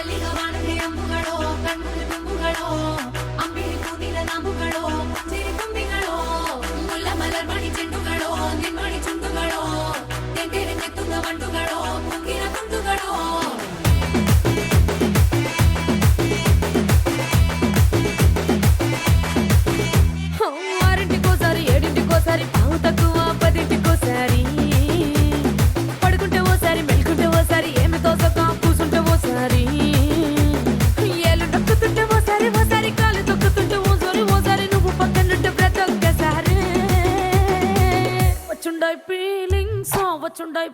ಮಲ್ಲಿಗವಾಣದೆ ಅಂಬುಗಳೋ ಕಣ್ಣುಗಳ ತುಂಬುಗಳೋ ಅಂಬಿಳಿ ಕೂದಿಲ ನಾಮುಗಳೋ ಸಿರಿ ತುಂಬಿಗಳೋ ಮುಲ್ಲ ಮಲರ್ಮಣಿ ಚೆಂಡುಗಳೋ ನಿಮ್ಮಣಿ ಚುಂಡುಗಳೋ ತೆಂಟೆರೆ ತೆತ್ತುಂಗ ಬಂಡುಗಳೋ ಮುಂಗಿನ ತುಂಡುಗಳೋ ఆరింటికోసారి ఏడింటికోసారి పావు తక్కువ పదింటికోసారి పడుకుంటే ఓసారి మెలుకుంటే ఓసారి ఏమి తోసక కూసుంటే ఓసారి ఏలు నొక్కుతుంటే ఓసారి ఓసారి కాలు తొక్కుతుంటే ఓసారి నువ్వు పక్కనుంటే బ్రతొక్కసారి వచ్చుండాయి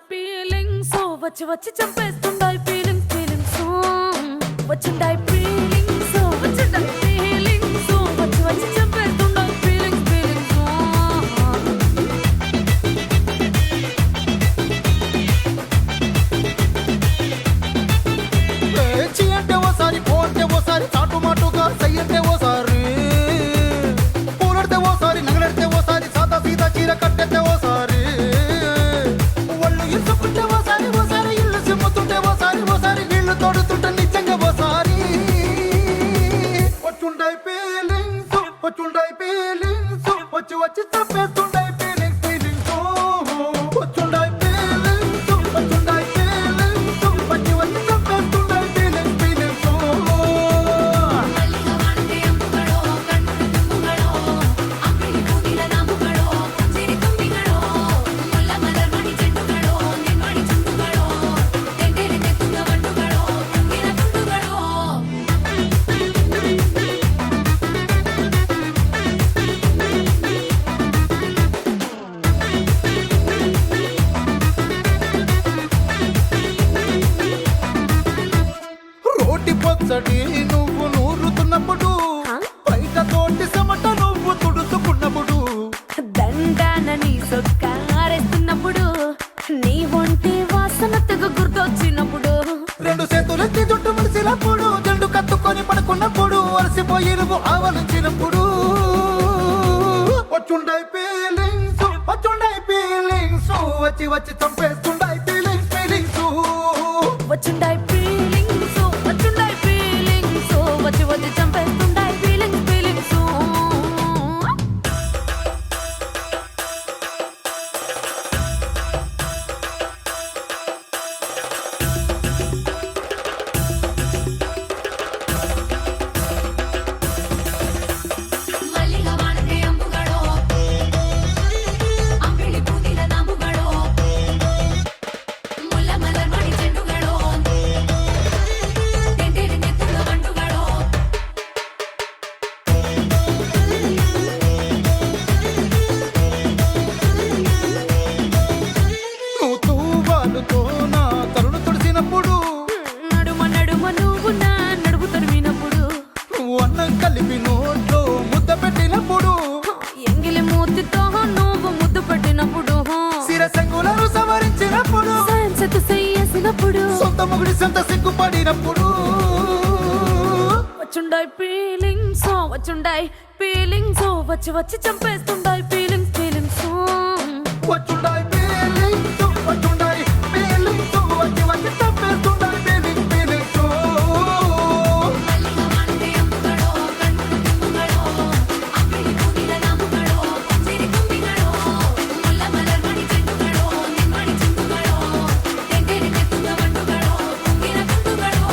ఫీలింగ్స్ వచ్చి వచ్చి చంపేస్తుండాయి ఫీలింగ్స్ వచ్చుండాయి ఫీలింగ్స్ వచ్చి వచ్చి చంపేస్తుండాయి ఫీలింగ్స్ చీ అంటే ఓసారి పో అంటే ఓసారి చాటు మాటుగా సై అంటే ఓసారి పూలడితే ఓసారి నగలడితే ఓసారి సాదా సీదా చీర కట్టెత్తే ఓసారి ఒళ్ళు ఇసుకుంటే ఓసారి ఇల్లు సిమ్ముతుంటే ఓసారి నీళ్లు తోడుతుంటే నిజంగా ఓసారి వచ్చుండాయి ఫీలింగ్స్ వచ్చి వచ్చి తప్పేస్తుండాయి ఫీలింగ్స్ వచ్చుండాయి ఫీలింగ్స్ వచ్చి వచ్చి తప్పేస్తుండాయి ఫీలింగ్స్ మల్లిగవాణದೆ అంబుಗಳೋ కಣ್ಣుల ತುಂಬುಗಳೋ అంಬಿಳಿ ಕೂದಿಲ ನಾಮುಗಳೋ ಸಿರಿ ತುಂಬಿಗಳೋ ಮುಲ್ಲ ಮಲರ್ಮಣಿ ಚೆಂಡುಗಳೋ ನಿಮ್ಮಣಿ ಚುಂಡುಗಳೋ ತೆಂಟೆರೆ ತೆತ್ತುಂಗ ಬಂಡುಗಳೋ ಮುಂಗಿನ ತುಂಡುಗಳೋ రోటి పచ్చడి నువ్వు నూరుతున్నప్పుడు బయట తోటి చెమట నువ్వు తుడుచుకున్నప్పుడు దండాన నీ సొక్కారేస్తున్నప్పుడు నీ ఒంటి వాసన తెగ గుర్తొచ్చినప్పుడు రెండు చేతులెత్తి జుట్టు ముడిసినప్పుడు జండు కత్తుకొని పడుకున్నప్పుడు అలసిపోయి నువ్వు ఆవలించినప్పుడు వచ్చుండాయి ఫీలింగ్స్ వచ్చి వచ్చి చంపేస్తుండాయి ఫీలింగ్స్ వచ్చుండాయి ఫీలింగ్స్ వచ్చి వచ్చి చంపేస్తుండాయి ఫీలింగ్స్ మల్లిగవాణದೆ అంబుಗಳೋ అంಬಿಳಿ ಕೂದಿಲ ನಾಮುಗಳೋ ಮುಲ್ಲ ಮಲರ್ಮಣಿ ಚೆಂಡುಗಳೋ ತೆಂಟೆರೆ ತೆತ್ತುಂಗ ಬಂಡುಗಳೋ నువ్వు తూవాలుతో నా తరుణు తుడిసినప్పుడు నడుమ నువ్వు నా నడుపు తరిమినప్పుడు నువ్వు అన్నం కలిపి నోట్లో ముద్ద పెట్టినప్పుడు ఎంగిలి మూతితో నువ్వు ముద్దు పెట్టినప్పుడు శిరసంగులను సవరించినప్పుడు సైన్సెత్ చేసినప్పుడు సొంత ముగుడి సొంత సిగ్గుపడినప్పుడు వచ్చుండాయి ఫీలింగ్స్ వచ్చి వచ్చి చంపేస్తుండాయి ఫీలింగ్స్ వచ్చుండాయి ఫీలింగ్స్ వచ్చి వచ్చి తప్పేస్తుండాయి ఫీలింగ్స్ మల్లిగవాణದೆ అంబుಗಳೋ కಣ್ಣుల ತುಂಬುಗಳೋ అంಬಿಳಿ ಕೂದಿಲ ನಾಮುಗಳೋ ಸಿರಿ ತುಂಬಿಗಳೋ ಮುಲ್ಲ ಮಲರ್ಮಣಿ ಚೆಂಡುಗಳೋ ನಿಮ್ಮಣಿ ಚುಂಡುಗಳೋ ತೆಂಟೆರೆ ತೆತ್ತುಂಗ ಬಂಡುಗಳೋ ಮುಂಗಿನ ತುಂಡುಗಳೋ